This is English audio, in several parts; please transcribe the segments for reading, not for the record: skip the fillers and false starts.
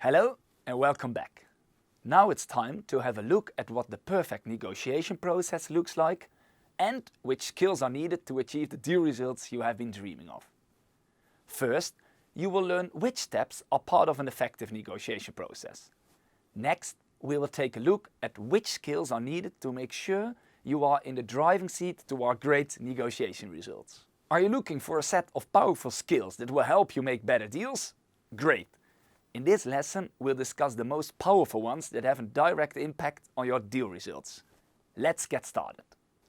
Hello and welcome back. Now it's time to have a look at what the perfect negotiation process looks like and which skills are needed to achieve the deal results you have been dreaming of. First, you will learn which steps are part of an effective negotiation process. Next, we will take a look at which skills are needed to make sure you are in the driving seat to our great negotiation results. Are you looking for a set of powerful skills that will help you make better deals? Great! In this lesson, we'll discuss the most powerful ones that have a direct impact on your deal results. Let's get started.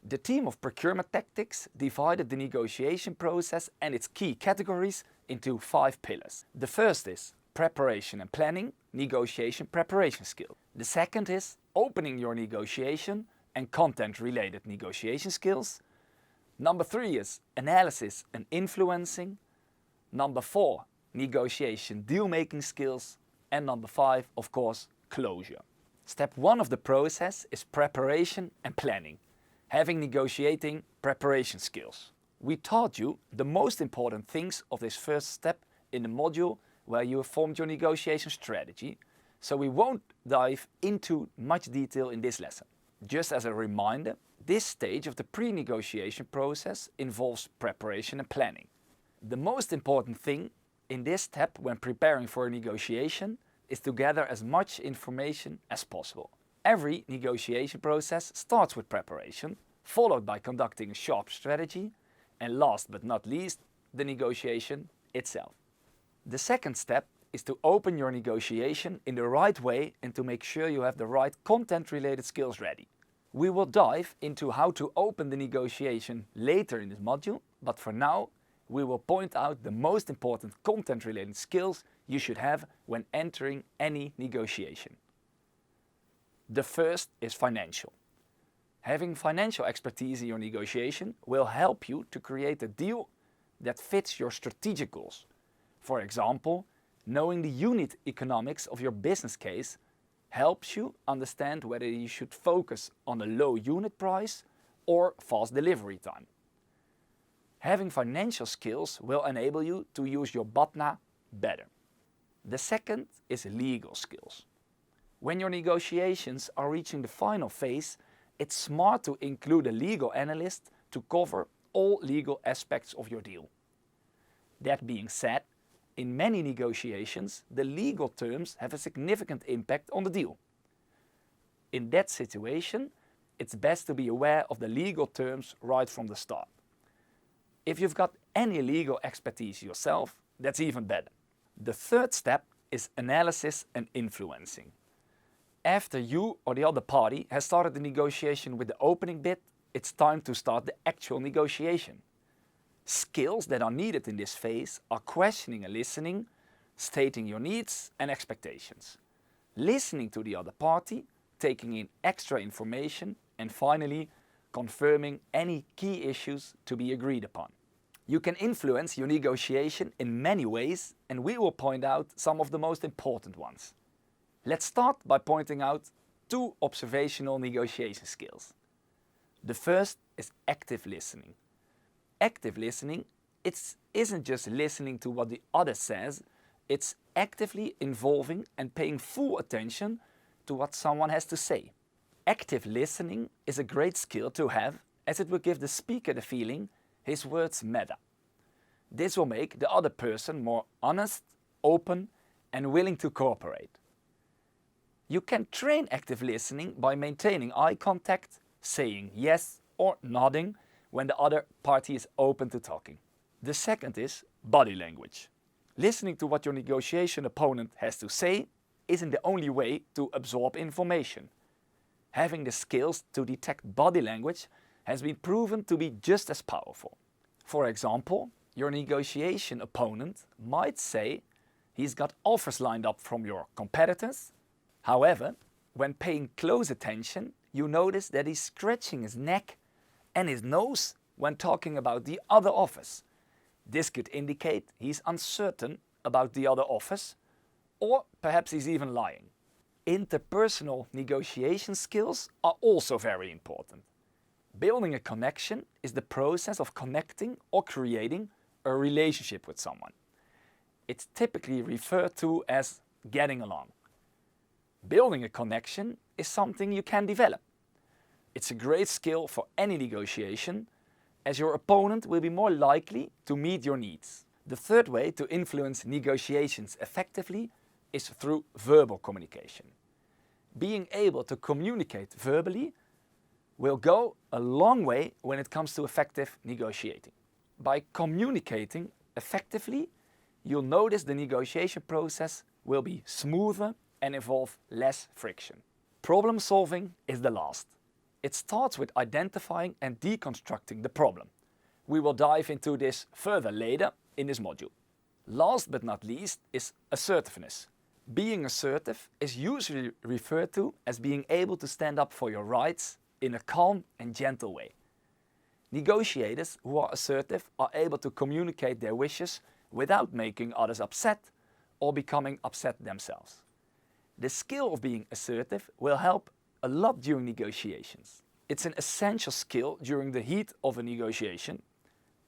The team of Procurement Tactics divided the negotiation process and its key categories into 5 pillars. The first is preparation and planning, negotiation preparation skill. The second is opening your negotiation and content-related negotiation skills. Number 3 is analysis and influencing. Number 4, negotiation deal-making skills. And number 5, of course, closure. Step 1 of the process is preparation and planning, having negotiating preparation skills. We taught you the most important things of this first step in the module where you have formed your negotiation strategy, so we won't dive into much detail in this lesson. Just as a reminder, this stage of the pre-negotiation process involves preparation and planning. The most important thing in this step when preparing for a negotiation is to gather as much information as possible. Every negotiation process starts with preparation, followed by conducting a sharp strategy, and last but not least, the negotiation itself. The second step is to open your negotiation in the right way and to make sure you have the right content-related skills ready. We will dive into how to open the negotiation later in this module, but for now, we will point out the most important content-related skills you should have when entering any negotiation. The first is financial. Having financial expertise in your negotiation will help you to create a deal that fits your strategic goals. For example, knowing the unit economics of your business case helps you understand whether you should focus on a low unit price or fast delivery time. Having financial skills will enable you to use your BATNA better. The second is legal skills. When your negotiations are reaching the final phase, it's smart to include a legal analyst to cover all legal aspects of your deal. That being said, in many negotiations, the legal terms have a significant impact on the deal. In that situation, it's best to be aware of the legal terms right from the start. If you've got any legal expertise yourself, that's even better. The third step is analysis and influencing. After you or the other party has started the negotiation with the opening bit, it's time to start the actual negotiation. Skills that are needed in this phase are questioning and listening, stating your needs and expectations, listening to the other party, taking in extra information, and finally, confirming any key issues to be agreed upon. You can influence your negotiation in many ways, and we will point out some of the most important ones. Let's start by pointing out 2 observational negotiation skills. The first is active listening. Active listening, isn't just listening to what the other says, it's actively involving and paying full attention to what someone has to say. Active listening is a great skill to have, as it will give the speaker the feeling his words matter. This will make the other person more honest, open, and willing to cooperate. You can train active listening by maintaining eye contact, saying yes or nodding when the other party is open to talking. The second is body language. Listening to what your negotiation opponent has to say isn't the only way to absorb information. Having the skills to detect body language has been proven to be just as powerful. For example, your negotiation opponent might say he's got offers lined up from your competitors. However, when paying close attention, you notice that he's scratching his neck and his nose when talking about the other offers. This could indicate he's uncertain about the other offers, or perhaps he's even lying. Interpersonal negotiation skills are also very important. Building a connection is the process of connecting or creating a relationship with someone. It's typically referred to as getting along. Building a connection is something you can develop. It's a great skill for any negotiation, as your opponent will be more likely to meet your needs. The third way to influence negotiations effectively is through verbal communication. Being able to communicate verbally will go a long way when it comes to effective negotiating. By communicating effectively, you'll notice the negotiation process will be smoother and involve less friction. Problem solving is the last. It starts with identifying and deconstructing the problem. We will dive into this further later in this module. Last but not least is assertiveness. Being assertive is usually referred to as being able to stand up for your rights in a calm and gentle way. Negotiators who are assertive are able to communicate their wishes without making others upset or becoming upset themselves. The skill of being assertive will help a lot during negotiations. It's an essential skill during the heat of a negotiation,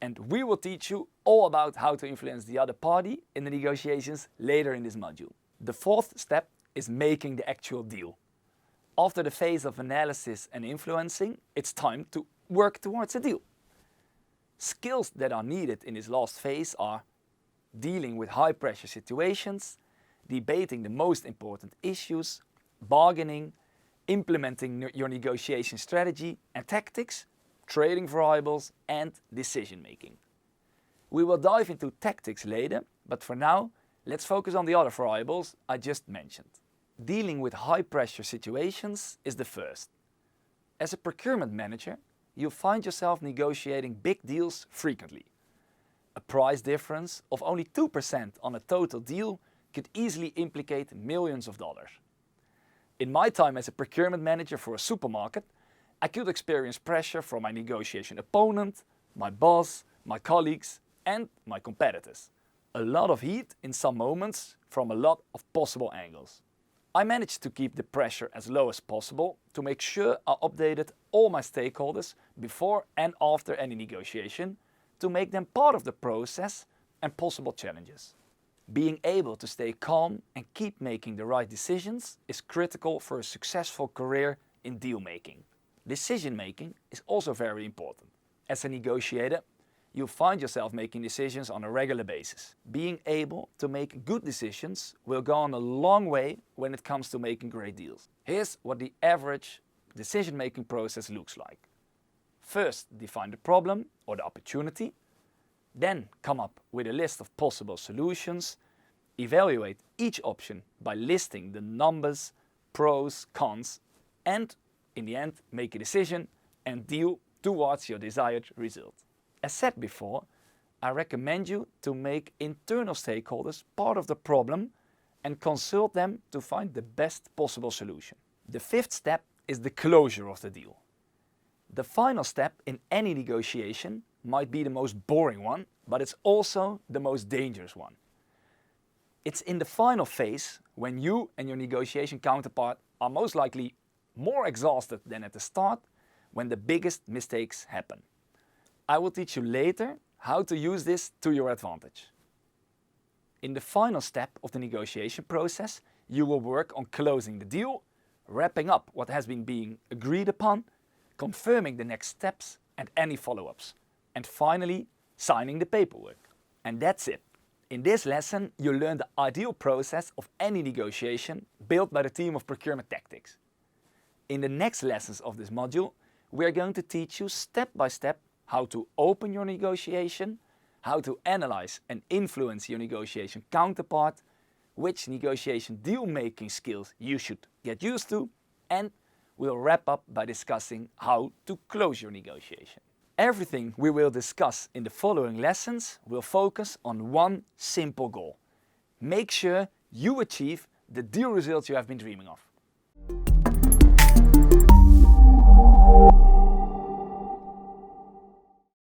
and we will teach you all about how to influence the other party in the negotiations later in this module. The fourth step is making the actual deal. After the phase of analysis and influencing, it's time to work towards a deal. Skills that are needed in this last phase are dealing with high-pressure situations, debating the most important issues, bargaining, implementing your negotiation strategy and tactics, trading variables, and decision-making. We will dive into tactics later, but for now, let's focus on the other variables I just mentioned. Dealing with high-pressure situations is the first. As a procurement manager, you'll find yourself negotiating big deals frequently. A price difference of only 2% on a total deal could easily implicate millions of dollars. In my time as a procurement manager for a supermarket, I could experience pressure from my negotiation opponent, my boss, my colleagues, and my competitors. A lot of heat in some moments from a lot of possible angles. I managed to keep the pressure as low as possible to make sure I updated all my stakeholders before and after any negotiation to make them part of the process and possible challenges. Being able to stay calm and keep making the right decisions is critical for a successful career in deal making. Decision making is also very important. As a negotiator, you'll find yourself making decisions on a regular basis. Being able to make good decisions will go on a long way when it comes to making great deals. Here's what the average decision-making process looks like. First, define the problem or the opportunity. Then come up with a list of possible solutions. Evaluate each option by listing the numbers, pros, cons, and in the end, make a decision and deal towards your desired result. As said before, I recommend you to make internal stakeholders part of the problem and consult them to find the best possible solution. The fifth step is the closure of the deal. The final step in any negotiation might be the most boring one, but it's also the most dangerous one. It's in the final phase when you and your negotiation counterpart are most likely more exhausted than at the start, when the biggest mistakes happen. I will teach you later how to use this to your advantage. In the final step of the negotiation process, you will work on closing the deal, wrapping up what has been being agreed upon, confirming the next steps and any follow-ups, and finally signing the paperwork. And that's it. In this lesson, you'll learn the ideal process of any negotiation built by the team of Procurement Tactics. In the next lessons of this module, we are going to teach you step by step how to open your negotiation, how to analyze and influence your negotiation counterpart, which negotiation deal-making skills you should get used to, and we'll wrap up by discussing how to close your negotiation. Everything we will discuss in the following lessons will focus on one simple goal. Make sure you achieve the deal results you have been dreaming of.